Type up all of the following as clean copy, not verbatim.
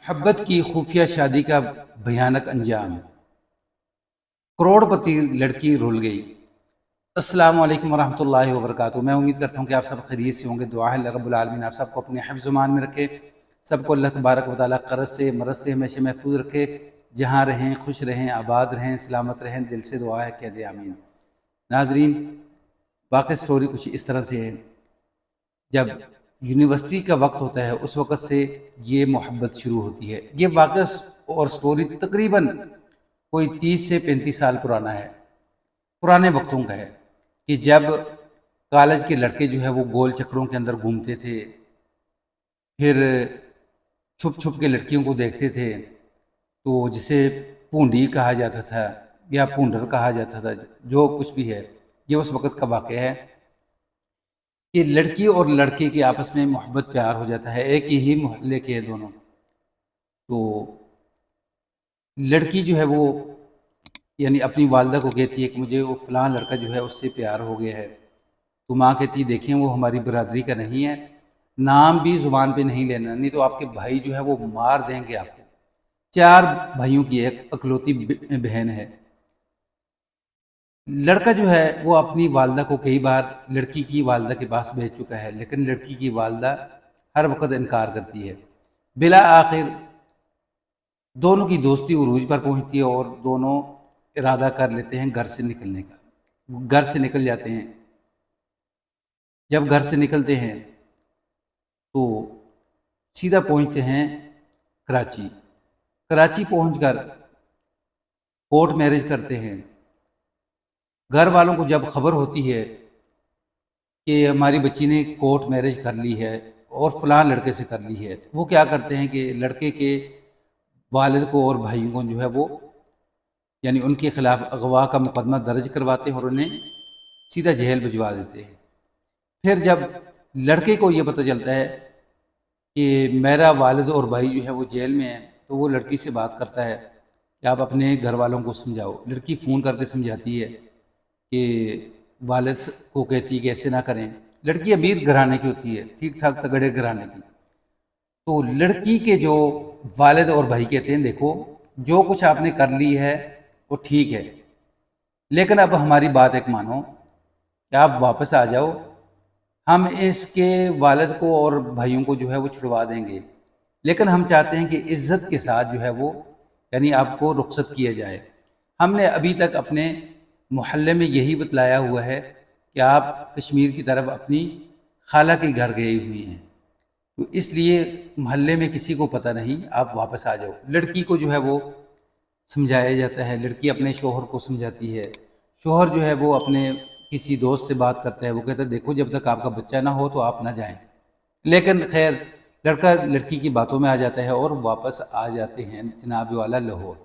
मोहब्बत की खुफिया शादी का भयानक अंजाम। करोड़पति लड़की रुल गई। अस्सलाम वालेकुम वरहमतुल्लाहि वबरकातुहू। मैं उम्मीद करता हूँ कि आप सब खैरियत से होंगे। दुआ है रब्बुल आलमीन आप सबको अपने हिफ्ज़-ओ-मान में रखे, सबको अल्लाह तबारक व तआला क़र्ज़ से मरज़ से हमेशा महफूज रखे। जहाँ रहें खुश रहें, आबाद रहें, सलामत रहें। दिल से दुआ है, कह दे आमीन। नाज़रीन, वाक़ई स्टोरी कुछ इस तरह से है। जब यूनिवर्सिटी का वक्त होता है उस वक़्त से ये मोहब्बत शुरू होती है। ये वाक़या और स्टोरी तकरीबन कोई 30 से 35 साल पुराना है, पुराने वक्तों का है कि जब कॉलेज के लड़के जो है वो गोल चक्करों के अंदर घूमते थे, फिर छुप छुप के लड़कियों को देखते थे। तो जिसे पूंडी कहा जाता था या पूंडर कहा जाता था, जो कुछ भी है, ये उस वक़्त का वाक़या है कि लड़की और लड़के के आपस में मोहब्बत प्यार हो जाता है। एक ही मोहल्ले के हैं दोनों। तो लड़की जो है वो यानी अपनी वालदा को कहती है कि मुझे वो फ़लाँ लड़का जो है उससे प्यार हो गया है। तो माँ कहती है देखें वो हमारी बरादरी का नहीं है, नाम भी ज़ुबान पे नहीं लेना, नहीं तो आपके भाई जो है वो मार देंगे आपको। 4 भाइयों की एक इकलौती बहन है। लड़का जो है वो अपनी वालदा को कई बार लड़की की वालदा के पास भेज चुका है, लेकिन लड़की की वालदा हर वक्त इनकार करती है। बिला आखिर दोनों की दोस्ती उरूज पर पहुंचती है और दोनों इरादा कर लेते हैं घर से निकलने का। घर से निकल जाते हैं। जब घर से निकलते हैं तो सीधा पहुंचते हैं कराची। कराची पहुंचकर कोर्ट मैरिज करते हैं। घर वालों को जब खबर होती है कि हमारी बच्ची ने कोर्ट मैरिज कर ली है और फलां लड़के से कर ली है, वो क्या करते हैं कि लड़के के वालिद को और भाइयों को जो है वो यानी उनके खिलाफ अगवा का मुकदमा दर्ज करवाते हैं और उन्हें सीधा जेल भिजवा देते हैं। फिर जब लड़के को ये पता चलता है कि मेरा वालिद और भाई जो है वो जेल में है, तो वो लड़की से बात करता है कि आप अपने घर वालों को समझाओ। लड़की फ़ोन करके समझाती है कि वालिद को कहती है कि ऐसे ना करें। लड़की अमीर घराने की होती है, ठीक ठाक तगड़े घराने की। तो लड़की के जो वालिद और भाई कहते हैं देखो जो कुछ आपने कर ली है वो ठीक है, लेकिन अब हमारी बात एक मानो कि आप वापस आ जाओ, हम इसके वालिद को और भाइयों को जो है वो छुड़वा देंगे, लेकिन हम चाहते हैं कि इज्जत के साथ जो है वो यानी आपको रुखसत किया जाए। हमने अभी तक अपने मोहल्ले में यही बतलाया हुआ है कि आप कश्मीर की तरफ अपनी खाला के घर गए हुई हैं, तो इसलिए मोहल्ले में किसी को पता नहीं, आप वापस आ जाओ। लड़की को जो है वो समझाया जाता है। लड़की अपने शोहर को समझाती है। शोहर जो है वो अपने किसी दोस्त से बात करता है। वो कहता है देखो जब तक आपका बच्चा ना हो तो आप ना जाएं, लेकिन खैर लड़का लड़की की बातों में आ जाता है और वापस आ जाते हैं जनाब वाला लाहौर।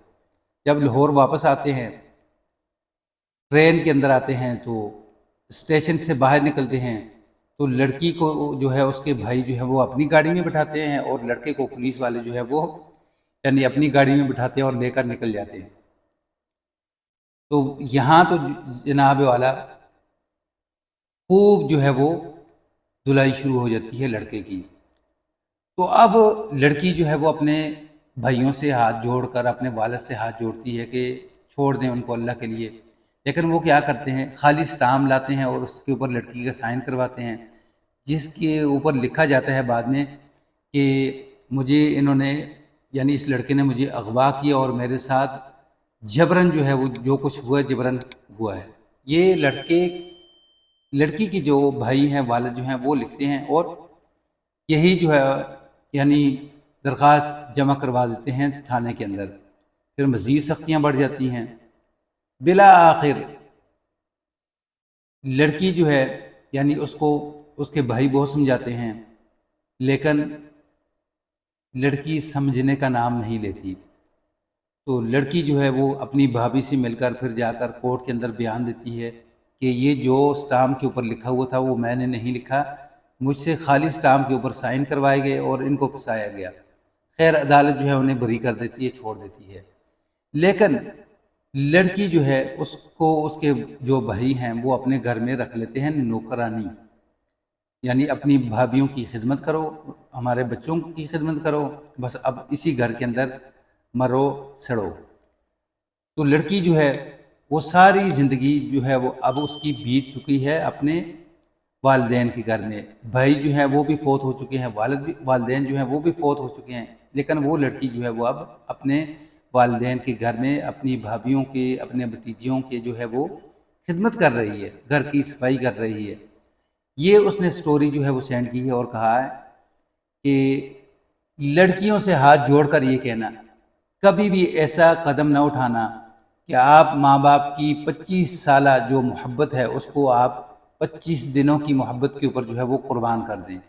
जब लाहौर वापस आते हैं, ट्रेन के अंदर आते हैं, तो स्टेशन से बाहर निकलते हैं तो लड़की को जो है उसके भाई जो है वो अपनी गाड़ी में बिठाते हैं और लड़के को पुलिस वाले जो है वो यानी अपनी गाड़ी में बिठाते हैं और लेकर निकल जाते हैं। तो यहाँ तो जनाब वाला खूब जो है वो धुलाई शुरू हो जाती है लड़के की। तो अब लड़की जो है वो अपने भाइयों से हाथ जोड़कर अपने वालिद से हाथ जोड़ती है कि छोड़ दें उनको अल्लाह के लिए, लेकिन वो क्या करते हैं खाली स्टाम्प लाते हैं और उसके ऊपर लड़की का साइन करवाते हैं, जिसके ऊपर लिखा जाता है बाद में कि मुझे इन्होंने यानी इस लड़के ने मुझे अगवा किया और मेरे साथ जबरन जो है वो जो कुछ हुआ जबरन हुआ है। ये लड़की की जो भाई हैं वालिद जो हैं वो लिखते हैं और यही जो है यानी दरख्वास्त जमा करवा देते हैं थाने के अंदर। फिर मज़ीद सख्तियाँ बढ़ जाती हैं। बिला आखिर लड़की जो है यानी उसको उसके भाई बहुत समझाते हैं, लेकिन लड़की समझने का नाम नहीं लेती। तो लड़की जो है वो अपनी भाभी से मिलकर फिर जाकर कोर्ट के अंदर बयान देती है कि ये जो स्टाम्प के ऊपर लिखा हुआ था वो मैंने नहीं लिखा, मुझसे खाली स्टाम्प के ऊपर साइन करवाए गए और इनको फंसाया गया। खैर अदालत जो है उन्हें बरी कर देती है, छोड़ देती है। लेकिन लड़की जो है उसको उसके जो भाई हैं वो अपने घर में रख लेते हैं नौकरानी, यानी अपनी भाभीयों की खिदमत करो, हमारे बच्चों की खिदमत करो, बस अब इसी घर के अंदर मरो सड़ो। तो लड़की जो है वो सारी ज़िंदगी जो है वो अब उसकी बीत चुकी है अपने वालिदैन के घर में। भाई जो है वो भी फौत हो चुके हैं, वालिदैन जो हैं वो भी फौत हो चुके हैं, लेकिन वो लड़की जो है वो अब अपने वालिदैन के घर में अपनी भाभीयों के, अपने भतीजियों के जो है वो खिदमत कर रही है, घर की सफाई कर रही है। ये उसने स्टोरी जो है वो सेंड की है और कहा है कि लड़कियों से हाथ जोड़कर ये कहना, कभी भी ऐसा कदम ना उठाना कि आप माँ बाप की 25 साला जो मोहब्बत है उसको आप 25 दिनों की मोहब्बत के ऊपर जो है वो कुर्बान कर दें।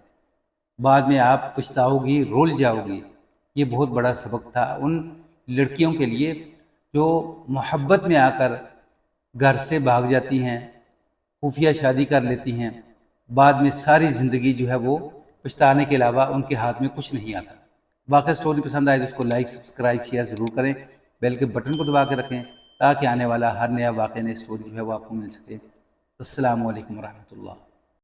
बाद में आप पछताओगी, रोल जाओगी। ये बहुत बड़ा सबक था उन लड़कियों के लिए जो मोहब्बत में आकर घर से भाग जाती हैं, खुफिया शादी कर लेती हैं, बाद में सारी ज़िंदगी जो है वो पछताने के अलावा उनके हाथ में कुछ नहीं आता। वाकई स्टोरी पसंद आए तो इसको लाइक, सब्सक्राइब, शेयर ज़रूर करें। बेल के बटन को दबा के रखें ताकि आने वाला हर नया वाक़या, नई स्टोरी जो है वो आपको मिल सके। अस्सलामु अलैकुम रहमतुल्लाह।